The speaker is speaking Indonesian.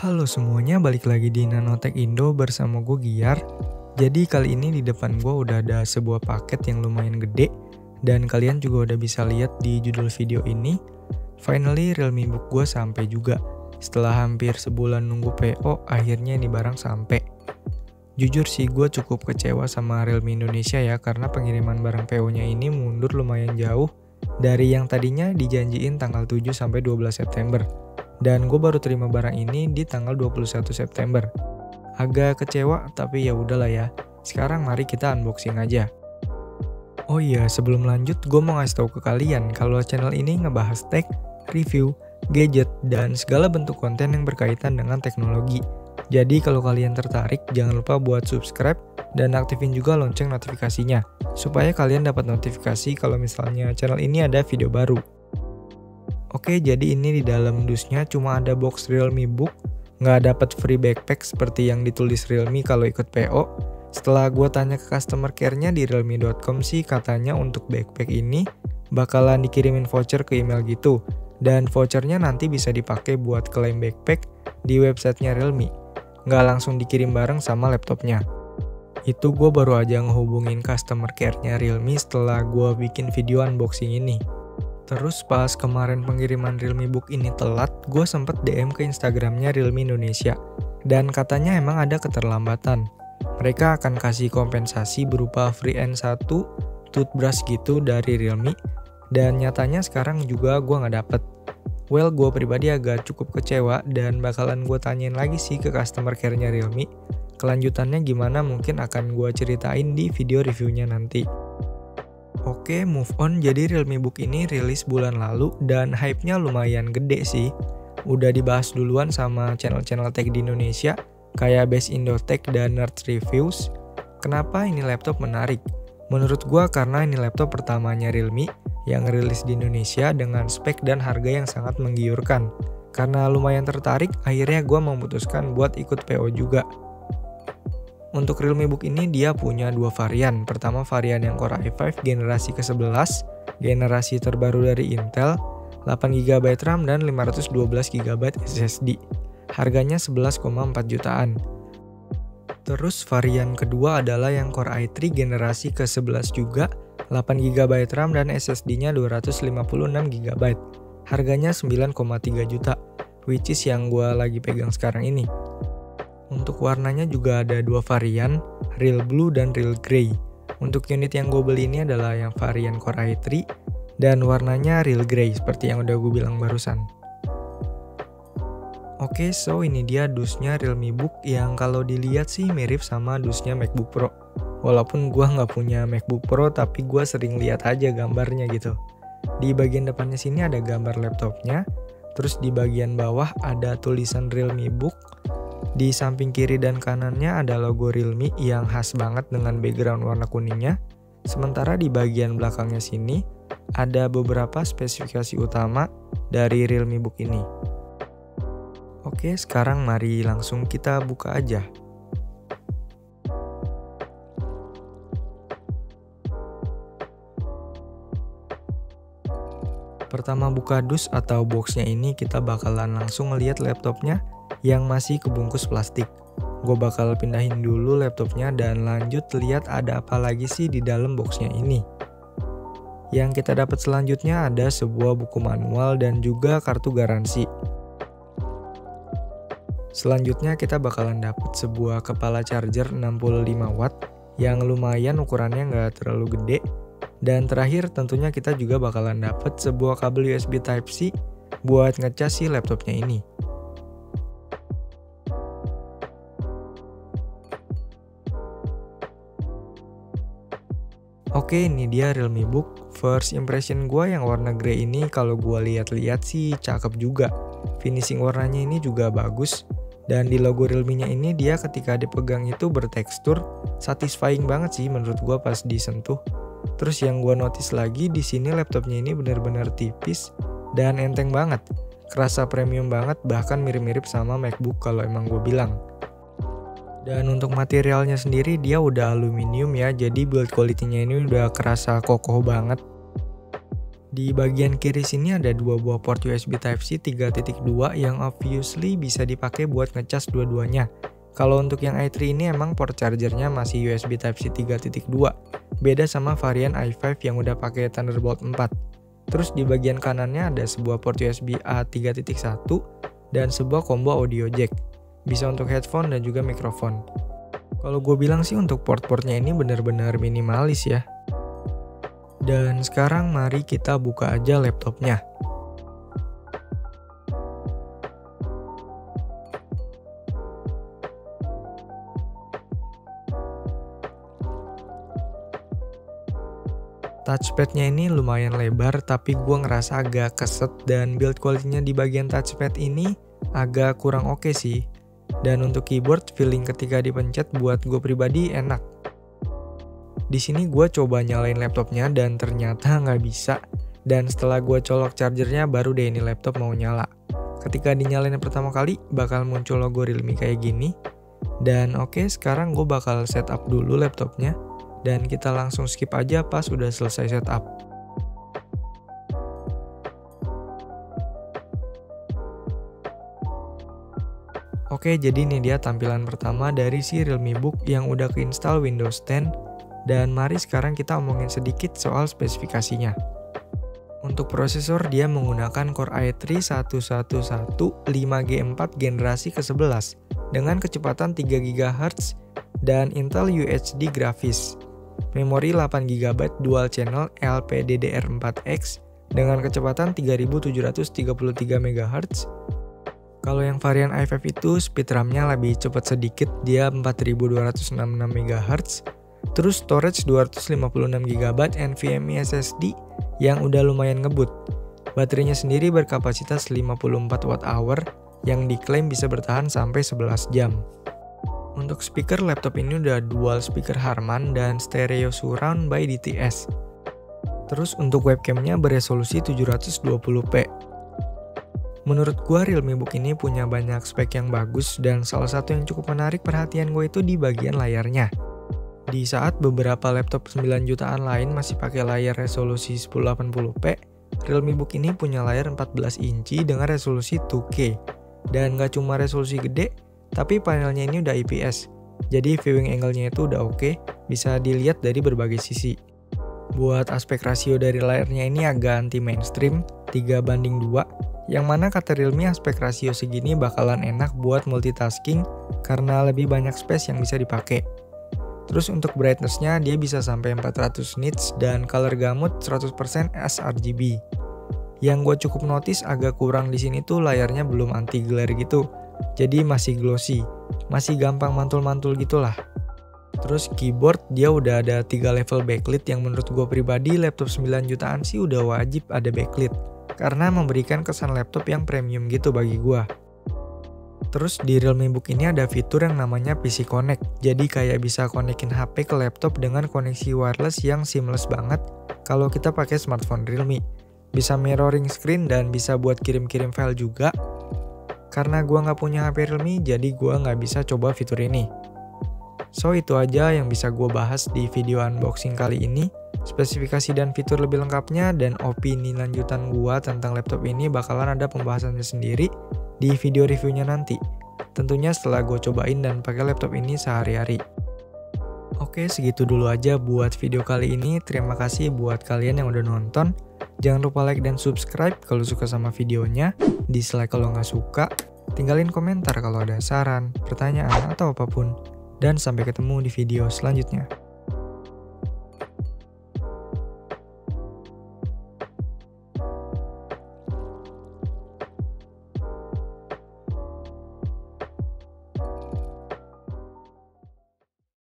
Halo semuanya, balik lagi di Nanotech Indo bersama gue Giar. Jadi kali ini di depan gue udah ada sebuah paket yang lumayan gede. Dan kalian juga udah bisa lihat di judul video ini. Finally Realme Book gue sampai juga. Setelah hampir sebulan nunggu PO, akhirnya ini barang sampai. Jujur sih gue cukup kecewa sama Realme Indonesia ya, karena pengiriman barang PO-nya ini mundur lumayan jauh dari yang tadinya dijanjiin tanggal 7 sampai 12 September. Dan gue baru terima barang ini di tanggal 21 September. Agak kecewa, tapi ya udahlah ya. Sekarang mari kita unboxing aja. Oh iya, sebelum lanjut gue mau ngasih tahu ke kalian kalau channel ini ngebahas tech, review, gadget, dan segala bentuk konten yang berkaitan dengan teknologi. Jadi kalau kalian tertarik, jangan lupa buat subscribe dan aktifin juga lonceng notifikasinya, supaya kalian dapat notifikasi kalau misalnya channel ini ada video baru. Oke, jadi ini di dalam dusnya cuma ada box Realme Book, nggak dapat free backpack seperti yang ditulis Realme kalau ikut PO. Setelah gue tanya ke customer care-nya di realme.com sih, katanya untuk backpack ini bakalan dikirimin voucher ke email gitu. Dan vouchernya nanti bisa dipakai buat klaim backpack di websitenya Realme. Nggak langsung dikirim bareng sama laptopnya. Itu gue baru aja ngehubungin customer care-nya Realme setelah gue bikin video unboxing ini. Terus pas kemarin pengiriman Realme Book ini telat, gue sempet DM ke Instagramnya Realme Indonesia. Dan katanya emang ada keterlambatan. Mereka akan kasih kompensasi berupa free N1 toothbrush gitu dari Realme. Dan nyatanya sekarang juga gue nggak dapet. Well, gue pribadi agak cukup kecewa dan bakalan gue tanyain lagi sih ke customer care-nya Realme. Kelanjutannya gimana mungkin akan gue ceritain di video reviewnya nanti. Oke, move on. Jadi Realme Book ini rilis bulan lalu dan hype-nya lumayan gede sih. Udah dibahas duluan sama channel-channel tech di Indonesia kayak Best Indo Tech dan Nerds Reviews. Kenapa ini laptop menarik? Menurut gua karena ini laptop pertamanya Realme yang rilis di Indonesia dengan spek dan harga yang sangat menggiurkan. Karena lumayan tertarik, akhirnya gua memutuskan buat ikut PO juga. Untuk Realme Book ini dia punya dua varian. Pertama varian yang Core i5 generasi ke-11, generasi terbaru dari Intel, 8GB RAM dan 512GB SSD. Harganya 11,4 jutaan. Terus varian kedua adalah yang Core i3 generasi ke-11 juga, 8GB RAM dan SSD-nya 256GB. Harganya 9,3 juta, which is yang gue lagi pegang sekarang ini. Untuk warnanya juga ada dua varian, Real Blue dan Real Grey. Untuk unit yang gue beli ini adalah yang varian Core i3 dan warnanya Real Grey seperti yang udah gue bilang barusan. Oke, so ini dia dusnya Realme Book yang kalau dilihat sih mirip sama dusnya MacBook Pro. Walaupun gue nggak punya MacBook Pro, tapi gue sering lihat aja gambarnya gitu. Di bagian depannya sini ada gambar laptopnya, terus di bagian bawah ada tulisan Realme Book. Di samping kiri dan kanannya ada logo Realme yang khas banget dengan background warna kuningnya. Sementara di bagian belakangnya sini ada beberapa spesifikasi utama dari Realme Book ini. Oke, sekarang mari langsung kita buka aja. Pertama buka dus atau boxnya ini kita bakalan langsung ngeliat laptopnya yang masih kebungkus plastik. Gue bakal pindahin dulu laptopnya dan lanjut lihat ada apa lagi sih di dalam boxnya ini. Yang kita dapat selanjutnya ada sebuah buku manual dan juga kartu garansi. Selanjutnya kita bakalan dapat sebuah kepala charger 65 watt yang lumayan ukurannya nggak terlalu gede. Dan terakhir tentunya kita juga bakalan dapat sebuah kabel USB Type-C buat ngecas si laptopnya ini. Oke, ini dia Realme Book. First impression gue yang warna grey ini kalau gue lihat-lihat sih cakep juga. Finishing warnanya ini juga bagus. Dan di logo Realme-nya ini dia ketika dipegang itu bertekstur satisfying banget sih menurut gue pas disentuh. Terus yang gue notice lagi di sini laptopnya ini benar-benar tipis dan enteng banget. Kerasa premium banget, bahkan mirip-mirip sama MacBook kalau emang gue bilang. Dan untuk materialnya sendiri dia udah aluminium ya, jadi build quality-nya ini udah kerasa kokoh banget. Di bagian kiri sini ada dua buah port USB Type-C 3.2 yang obviously bisa dipakai buat ngecas dua-duanya. Kalau untuk yang i3 ini emang port chargernya masih USB Type-C 3.2, beda sama varian i5 yang udah pakai Thunderbolt 4. Terus di bagian kanannya ada sebuah port USB A 3.1 dan sebuah combo audio jack, bisa untuk headphone dan juga mikrofon. Kalau gue bilang sih untuk port-portnya ini benar-benar minimalis ya. Dan sekarang mari kita buka aja laptopnya. Touchpadnya ini lumayan lebar, tapi gue ngerasa agak keset dan build quality-nya di bagian touchpad ini agak kurang oke sih. Dan untuk keyboard, feeling ketika dipencet buat gue pribadi enak. Di sini gue coba nyalain laptopnya dan ternyata nggak bisa. Dan setelah gue colok chargernya baru deh ini laptop mau nyala. Ketika dinyalain pertama kali bakal muncul logo Realme kayak gini. Dan oke, sekarang gue bakal setup dulu laptopnya. Dan kita langsung skip aja pas udah selesai setup. Oke, jadi ini dia tampilan pertama dari si Realme Book yang udah keinstall Windows 10. Dan mari sekarang kita omongin sedikit soal spesifikasinya. Untuk prosesor dia menggunakan Core i3 1115 5G4 generasi ke-11 dengan kecepatan 3 GHz dan Intel UHD grafis. Memori 8 GB dual channel LPDDR4X dengan kecepatan 3733 MHz. Kalau yang varian i5 itu speed RAM-nya lebih cepat sedikit, dia 4266 MHz. Terus storage 256 GB NVMe SSD yang udah lumayan ngebut. Baterainya sendiri berkapasitas 54 Wh yang diklaim bisa bertahan sampai 11 jam. Untuk speaker, laptop ini udah dual speaker Harman dan stereo surround by DTS. Terus untuk webcamnya beresolusi 720p. Menurut gua Realme Book ini punya banyak spek yang bagus dan salah satu yang cukup menarik perhatian gue itu di bagian layarnya. Di saat beberapa laptop 9 jutaan lain masih pakai layar resolusi 1080p, Realme Book ini punya layar 14 inci dengan resolusi 2K. Dan gak cuma resolusi gede, tapi panelnya ini udah IPS. Jadi viewing angle-nya itu udah oke, bisa dilihat dari berbagai sisi. Buat aspek rasio dari layarnya ini agak anti mainstream, 3:2, yang mana kata Realme aspek rasio segini bakalan enak buat multitasking karena lebih banyak space yang bisa dipakai. Terus untuk brightness-nya dia bisa sampai 400 nits dan color gamut 100% sRGB. Yang gue cukup notice agak kurang di sini tuh layarnya belum anti glare gitu. Jadi masih glossy, masih gampang mantul-mantul gitulah. Terus keyboard dia udah ada 3 level backlit yang menurut gue pribadi laptop 9 jutaan sih udah wajib ada backlit. Karena memberikan kesan laptop yang premium gitu bagi gue. Terus di Realme Book ini ada fitur yang namanya PC Connect. Jadi kayak bisa konekin HP ke laptop dengan koneksi wireless yang seamless banget kalau kita pakai smartphone Realme. Bisa mirroring screen dan bisa buat kirim-kirim file juga. Karena gua nggak punya HP Realme, jadi gua nggak bisa coba fitur ini. So itu aja yang bisa gua bahas di video unboxing kali ini. Spesifikasi dan fitur lebih lengkapnya dan opini lanjutan gua tentang laptop ini bakalan ada pembahasannya sendiri di video reviewnya nanti. Tentunya setelah gue cobain dan pakai laptop ini sehari-hari. Oke, segitu dulu aja buat video kali ini. Terima kasih buat kalian yang udah nonton. Jangan lupa like dan subscribe kalau suka sama videonya. Dislike kalau nggak suka. Tinggalin komentar kalau ada saran, pertanyaan, atau apapun. Dan sampai ketemu di video selanjutnya.